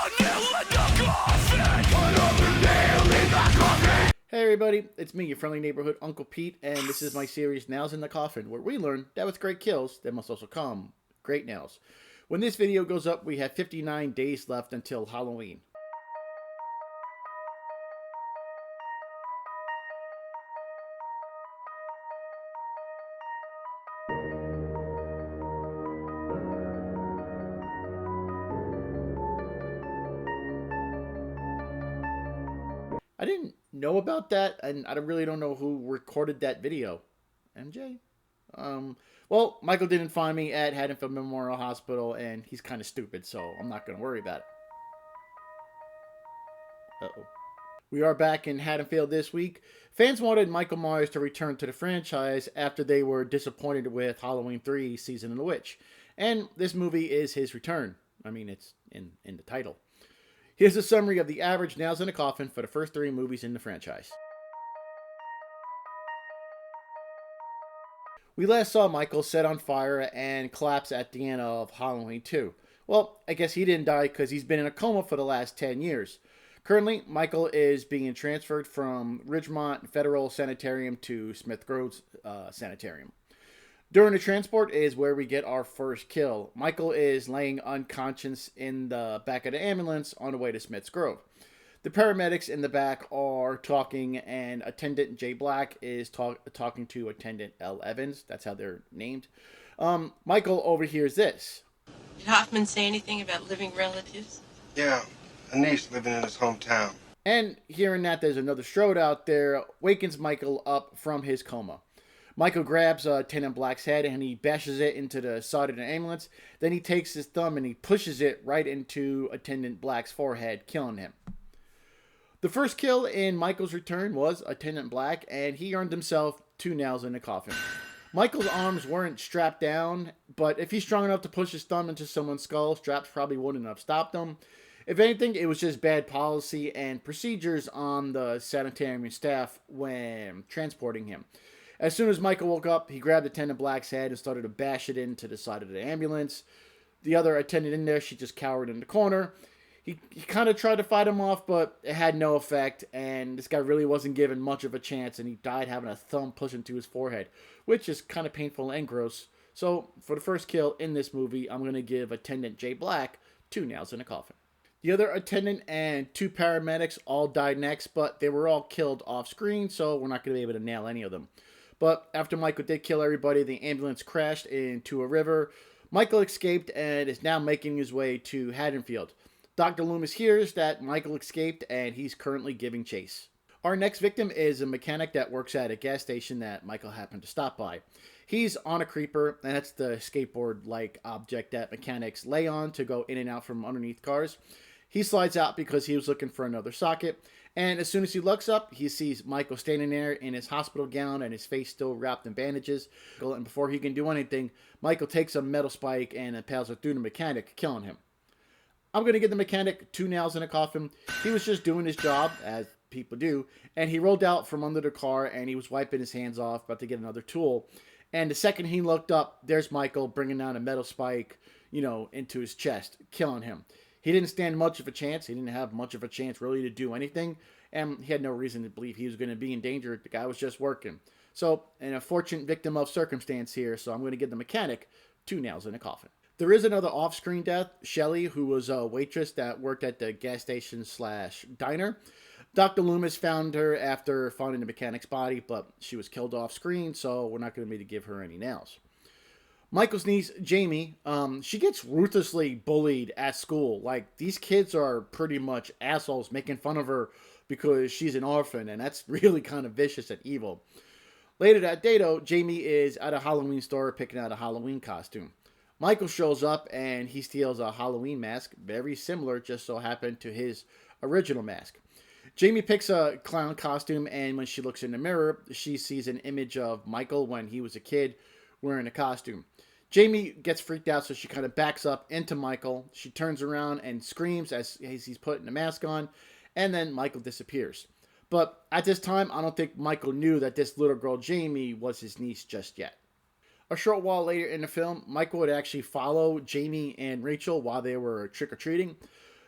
Hey everybody, it's me, your friendly neighborhood Uncle Pete, and this is my series Nails in the Coffin, where we learn that with great kills, there must also come great nails. When this video goes up, we have 59 days left until Halloween. I didn't know about that, and I really don't know who recorded that video. MJ? Well, Michael didn't find me at Haddonfield Memorial Hospital, and he's kind of stupid, so I'm not going to worry about it. Uh-oh. We are back in Haddonfield this week. Fans wanted Michael Myers to return to the franchise after they were disappointed with Halloween 3 Season of the Witch. And this movie is his return. I mean, it's in the title. Here's a summary of the average Nails in a Coffin for the first 3 movies in the franchise. We last saw Michael set on fire and collapse at the end of Halloween 2. Well, I guess he didn't die because he's been in a coma for the last 10 years. Currently, Michael is being transferred from Ridgemont Federal Sanitarium to Smith Groves Sanitarium. During the transport is where we get our first kill. Michael is laying unconscious in the back of the ambulance on the way to Smith's Grove. The paramedics in the back are talking, and Attendant J. Black is talking to Attendant L. Evans. That's how they're named. Michael overhears this. Did Hoffman say anything about living relatives? Yeah, a niece living in his hometown. And hearing that there's another Strode out there wakens Michael up from his coma. Michael grabs Attendant Black's head and he bashes it into the side of the ambulance. Then he takes his thumb and he pushes it right into Attendant Black's forehead, killing him. The first kill in Michael's return was Attendant Black, and he earned himself 2 nails in the coffin. Michael's arms weren't strapped down, but if he's strong enough to push his thumb into someone's skull, straps probably wouldn't have stopped him. If anything, it was just bad policy and procedures on the sanitarium staff when transporting him. As soon as Michael woke up, he grabbed Attendant Black's head and started to bash it into the side of the ambulance. The other attendant in there, she just cowered in the corner. He kind of tried to fight him off, but it had no effect, and this guy really wasn't given much of a chance, and he died having a thumb pushed into his forehead, which is kind of painful and gross. So, for the first kill in this movie, I'm going to give Attendant J. Black 2 nails in a coffin. The other attendant and 2 paramedics all died next, but they were all killed off screen, so we're not going to be able to nail any of them. But after Michael did kill everybody, the ambulance crashed into a river. Michael escaped and is now making his way to Haddonfield. Dr. Loomis hears that Michael escaped and he's currently giving chase. Our next victim is a mechanic that works at a gas station that Michael happened to stop by. He's on a creeper, and that's the skateboard-like object that mechanics lay on to go in and out from underneath cars. He slides out because he was looking for another socket, and as soon as he looks up, he sees Michael standing there in his hospital gown and his face still wrapped in bandages. And before he can do anything, Michael takes a metal spike and impales it through the mechanic, killing him. I'm going to give the mechanic 2 nails in a coffin. He was just doing his job, as people do, and he rolled out from under the car and he was wiping his hands off, about to get another tool. And the second he looked up, there's Michael bringing down a metal spike, into his chest, killing him. He didn't stand much of a chance. He didn't have much of a chance really to do anything, and he had no reason to believe he was going to be in danger. The guy was just working. So, an unfortunate victim of circumstance here, so I'm going to give the mechanic 2 nails in a coffin. There is another off-screen death, Shelly, who was a waitress that worked at the gas station / diner. Dr. Loomis found her after finding the mechanic's body, but she was killed off-screen, so we're not going to be able to give her any nails. Michael's niece, Jamie, she gets ruthlessly bullied at school. Like, these kids are pretty much assholes making fun of her because she's an orphan, and that's really kind of vicious and evil. Later that day, though, Jamie is at a Halloween store picking out a Halloween costume. Michael shows up and he steals a Halloween mask, very similar, just so happened, to his original mask. Jamie picks a clown costume, and when she looks in the mirror, she sees an image of Michael when he was a kid wearing a costume. Jamie gets freaked out, so she kind of backs up into Michael. She turns around and screams as he's putting the mask on, and then Michael disappears. But at this time, I don't think Michael knew that this little girl, Jamie, was his niece just yet. A short while later in the film, Michael would actually follow Jamie and Rachel while they were trick-or-treating.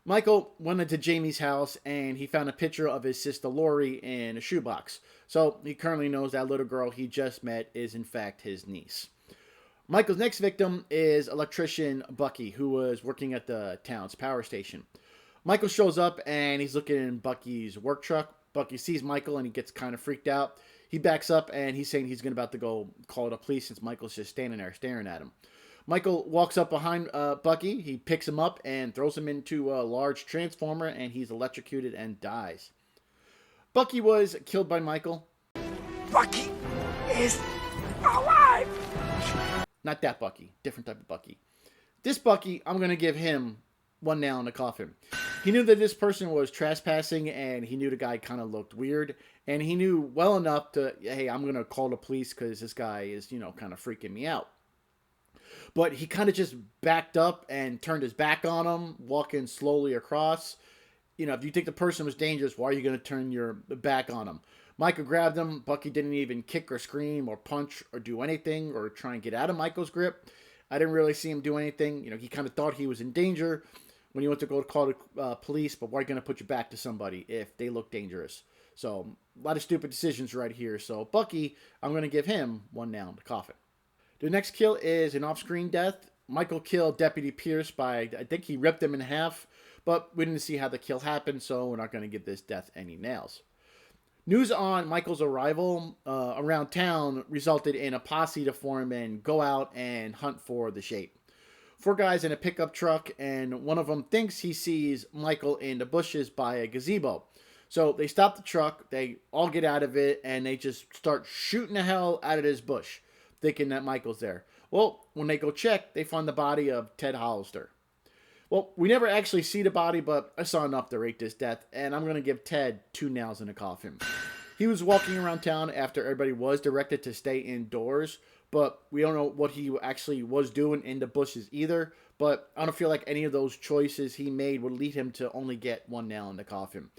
Michael went into Jamie's house and he found a picture of his sister Lori in a shoebox. So he currently knows that little girl he just met is in fact his niece. Michael's next victim is electrician Bucky, who was working at the town's power station. Michael shows up and he's looking in Bucky's work truck. Bucky sees Michael and he gets kind of freaked out. He backs up and he's saying he's about to go call the police since Michael's just standing there staring at him. Michael walks up behind Bucky. He picks him up and throws him into a large transformer, and he's electrocuted and dies. Bucky was killed by Michael. Bucky is alive! Not that Bucky. Different type of Bucky. This Bucky, I'm going to give him one nail in the coffin. He knew that this person was trespassing, and he knew the guy kind of looked weird, and he knew well enough to, hey, I'm going to call the police because this guy is, kind of freaking me out. But he kind of just backed up and turned his back on him, walking slowly across. If you think the person was dangerous, why are you going to turn your back on him? Michael grabbed him. Bucky didn't even kick or scream or punch or do anything or try and get out of Michael's grip. I didn't really see him do anything. He kind of thought he was in danger when he went to go call the police, but why are you going to put your back to somebody if they look dangerous? So, a lot of stupid decisions right here. So, Bucky, I'm going to give him one nail in the coffin. The next kill is an off-screen death. Michael killed Deputy Pierce by, I think he ripped him in half, but we didn't see how the kill happened, so we're not going to give this death any nails. News on Michael's arrival around town resulted in a posse to form and go out and hunt for the shape. 4 guys in a pickup truck, and one of them thinks he sees Michael in the bushes by a gazebo. So they stop the truck, they all get out of it, and they just start shooting the hell out of this bush, thinking that Michael's there. Well, when they go check, they find the body of Ted Hollister. Well, we never actually see the body, but I saw enough to rate this death, and I'm going to give Ted 2 nails in the coffin. He was walking around town after everybody was directed to stay indoors, but we don't know what he actually was doing in the bushes either, but I don't feel like any of those choices he made would lead him to only get 1 nail in the coffin.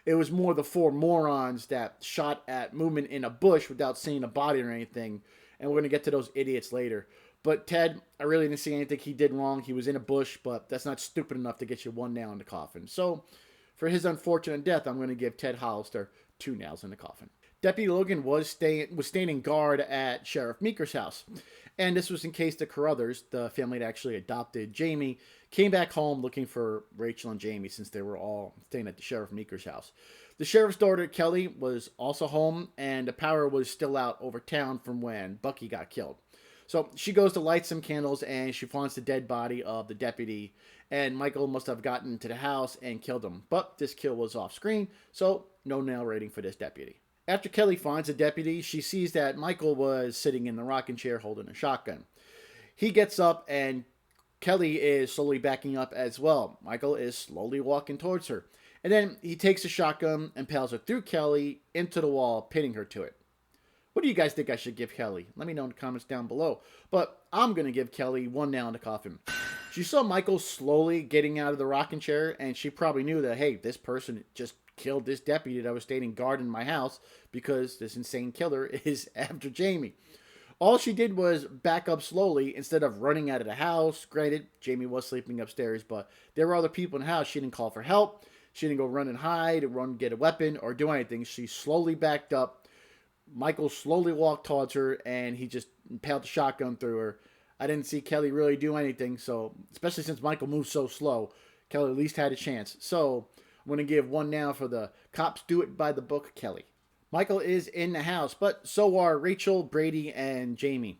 It was more the 4 morons that shot at movement in a bush without seeing a body or anything, and we're going to get to those idiots later. But Ted, I really didn't see anything he did wrong. He was in a bush, but that's not stupid enough to get you 1 nail in the coffin. So, for his unfortunate death, I'm going to give Ted Hollister 2 nails in the coffin. Deputy Logan was standing guard at Sheriff Meeker's house. And this was in case the Carruthers, the family that actually adopted Jamie, came back home looking for Rachel and Jamie since they were all staying at the Sheriff Meeker's house. The sheriff's daughter, Kelly, was also home, and the power was still out over town from when Bucky got killed. So she goes to light some candles, and she finds the dead body of the deputy, and Michael must have gotten to the house and killed him. But this kill was off screen, so no nail rating for this deputy. After Kelly finds the deputy, she sees that Michael was sitting in the rocking chair holding a shotgun. He gets up, and Kelly is slowly backing up as well. Michael is slowly walking towards her. And then he takes a shotgun and impales it through Kelly into the wall, pinning her to it. What do you guys think I should give Kelly? Let me know in the comments down below. But I'm going to give Kelly 1 nail in the coffin. She saw Michael slowly getting out of the rocking chair, and she probably knew that, hey, this person just killed this deputy that was standing guard in my house because this insane killer is after Jamie. All she did was back up slowly instead of running out of the house. Granted, Jamie was sleeping upstairs, but there were other people in the house. She didn't call for help. She didn't go run and hide, run get a weapon, or do anything. She slowly backed up. Michael slowly walked towards her, and he just impaled the shotgun through her. I didn't see Kelly really do anything, so especially since Michael moved so slow, Kelly at least had a chance. So I'm going to give 1 nail for the cops do it by the book, Kelly. Michael is in the house, but so are Rachel, Brady, and Jamie.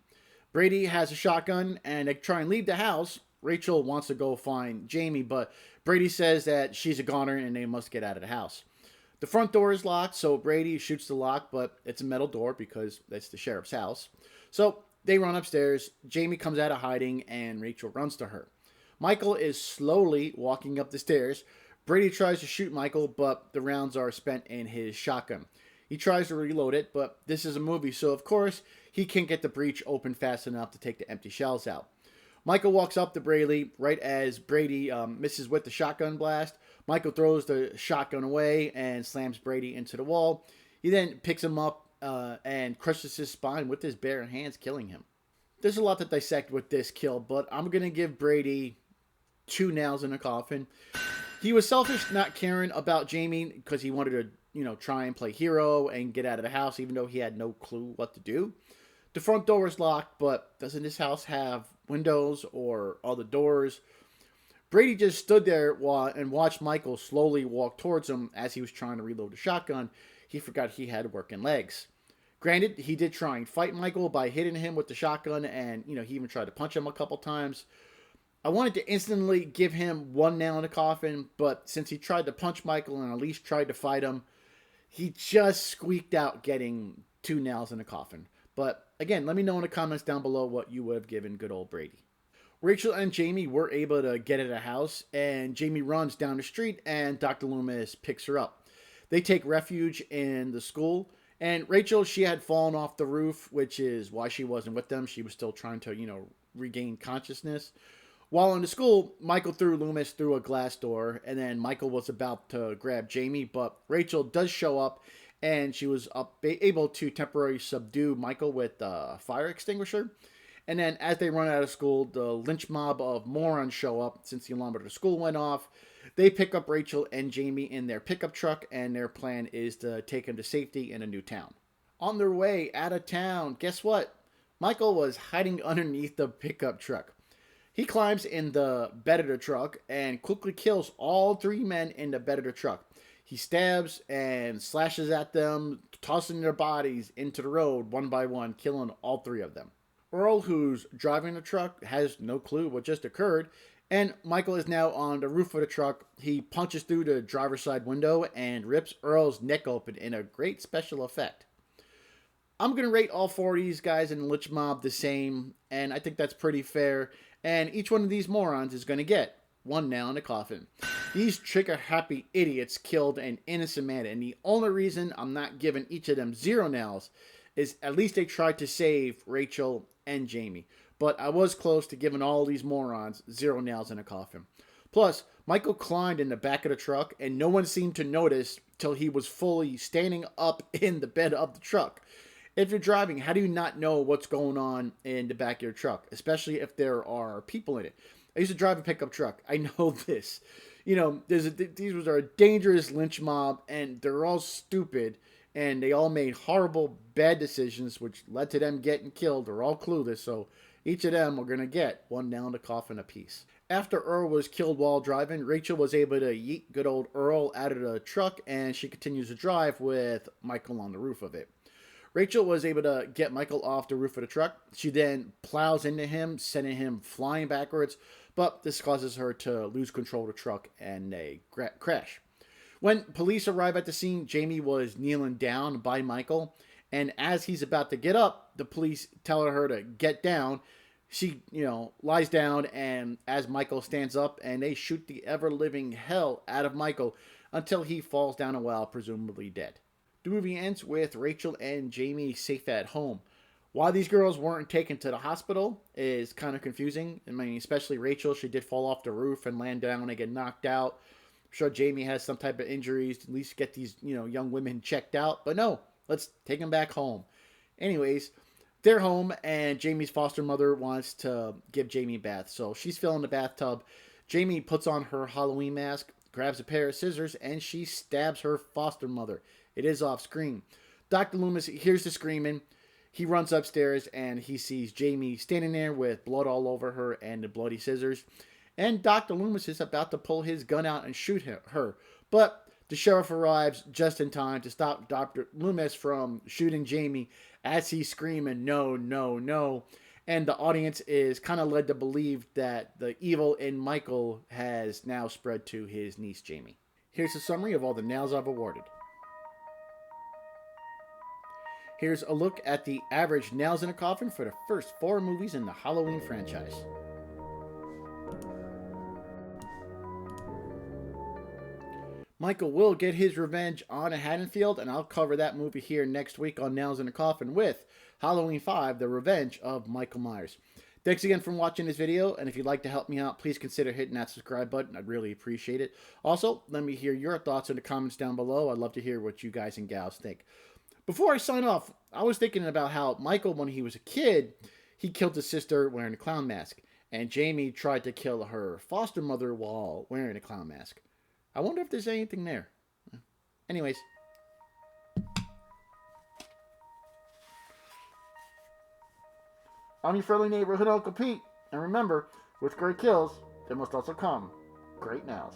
Brady has a shotgun, and they try and leave the house. Rachel wants to go find Jamie, but Brady says that she's a goner and they must get out of the house. The front door is locked, so Brady shoots the lock, but it's a metal door because that's the sheriff's house. So they run upstairs. Jamie comes out of hiding, and Rachel runs to her. Michael is slowly walking up the stairs. Brady tries to shoot Michael, but the rounds are spent in his shotgun. He tries to reload it, but this is a movie, so of course he can't get the breech open fast enough to take the empty shells out. Michael walks up to Brady right as Brady misses with the shotgun blast. Michael throws the shotgun away and slams Brady into the wall. He then picks him up and crushes his spine with his bare hands, killing him. There's a lot to dissect with this kill, but I'm going to give Brady 2 nails in the coffin. He was selfish, not caring about Jamie because he wanted to, try and play hero and get out of the house, even though he had no clue what to do. The front door is locked, but doesn't this house have windows or all the doors? Brady just stood there and watched Michael slowly walk towards him as he was trying to reload the shotgun. He forgot he had working legs. Granted, he did try and fight Michael by hitting him with the shotgun, and he even tried to punch him a couple times. I wanted to instantly give him one nail in the coffin, but since he tried to punch Michael and at least tried to fight him, he just squeaked out getting 2 nails in the coffin. But again, let me know in the comments down below what you would have given good old Brady. Rachel and Jamie were able to get at a house, and Jamie runs down the street, and Dr. Loomis picks her up. They take refuge in the school, and Rachel, she had fallen off the roof, which is why she wasn't with them. She was still trying to, regain consciousness. While in the school, Michael threw Loomis through a glass door, and then Michael was about to grab Jamie, but Rachel does show up, and she was able to temporarily subdue Michael with a fire extinguisher. And then as they run out of school, the lynch mob of morons show up since the alarm at the school went off. They pick up Rachel and Jamie in their pickup truck, and their plan is to take them to safety in a new town. On their way out of town, guess what? Michael was hiding underneath the pickup truck. He climbs in the bed of the truck and quickly kills all 3 men in the bed of the truck. He stabs and slashes at them, tossing their bodies into the road one by one, killing all 3 of them. Earl, who's driving the truck, has no clue what just occurred, and Michael is now on the roof of the truck. He punches through the driver's side window and rips Earl's neck open in a great special effect. I'm going to rate all 4 of these guys in the lynch mob the same, and I think that's pretty fair. And each one of these morons is going to get 1 nail in the coffin. These trigger-happy idiots killed an innocent man, and the only reason I'm not giving each of them 0 nails is at least they tried to save Rachel and Jamie. But I was close to giving all these morons 0 nails in a coffin. Plus, Michael climbed in the back of the truck, and no one seemed to notice till he was fully standing up in the bed of the truck. If you're driving, how do you not know what's going on in the back of your truck, especially if there are people in it? I used to drive a pickup truck. I know this. These are a dangerous lynch mob, and they're all stupid, and they all made horrible, bad decisions, which led to them getting killed. They're all clueless, so each of them are going to get 1 nail in the coffin apiece. After Earl was killed while driving, Rachel was able to yeet good old Earl out of the truck, and she continues to drive with Michael on the roof of it. Rachel was able to get Michael off the roof of the truck. She then plows into him, sending him flying backwards, but this causes her to lose control of the truck and they crash. When police arrive at the scene, Jamie was kneeling down by Michael, and as he's about to get up, the police tell her to get down. She, lies down, and as Michael stands up, and they shoot the ever-living hell out of Michael until he falls down a well, presumably dead. The movie ends with Rachel and Jamie safe at home. Why these girls weren't taken to the hospital is kind of confusing. I mean, especially Rachel, she did fall off the roof and land down and get knocked out. I'm sure Jamie has some type of injuries. At least get these, young women checked out. But no, let's take them back home. Anyways, they're home, and Jamie's foster mother wants to give Jamie a bath. So she's filling the bathtub. Jamie puts on her Halloween mask, grabs a pair of scissors, and she stabs her foster mother. It is off screen. Dr. Loomis hears the screaming. He runs upstairs, and he sees Jamie standing there with blood all over her and the bloody scissors. And Dr. Loomis is about to pull his gun out and shoot her. But the sheriff arrives just in time to stop Dr. Loomis from shooting Jamie as he's screaming, "No, no, no." And the audience is kind of led to believe that the evil in Michael has now spread to his niece, Jamie. Here's a summary of all the nails I've awarded. Here's a look at the average nails in a coffin for the first 4 movies in the Halloween franchise. Michael will get his revenge on Haddonfield, and I'll cover that movie here next week on Nails in a Coffin with Halloween 5, The Revenge of Michael Myers. Thanks again for watching this video, and if you'd like to help me out, please consider hitting that subscribe button. I'd really appreciate it. Also, let me hear your thoughts in the comments down below. I'd love to hear what you guys and gals think. Before I sign off, I was thinking about how Michael, when he was a kid, he killed his sister wearing a clown mask, and Jamie tried to kill her foster mother while wearing a clown mask. I wonder if there's anything there. Anyways. I'm your friendly neighborhood Uncle Pete. And remember, with great kills, there must also come great nails.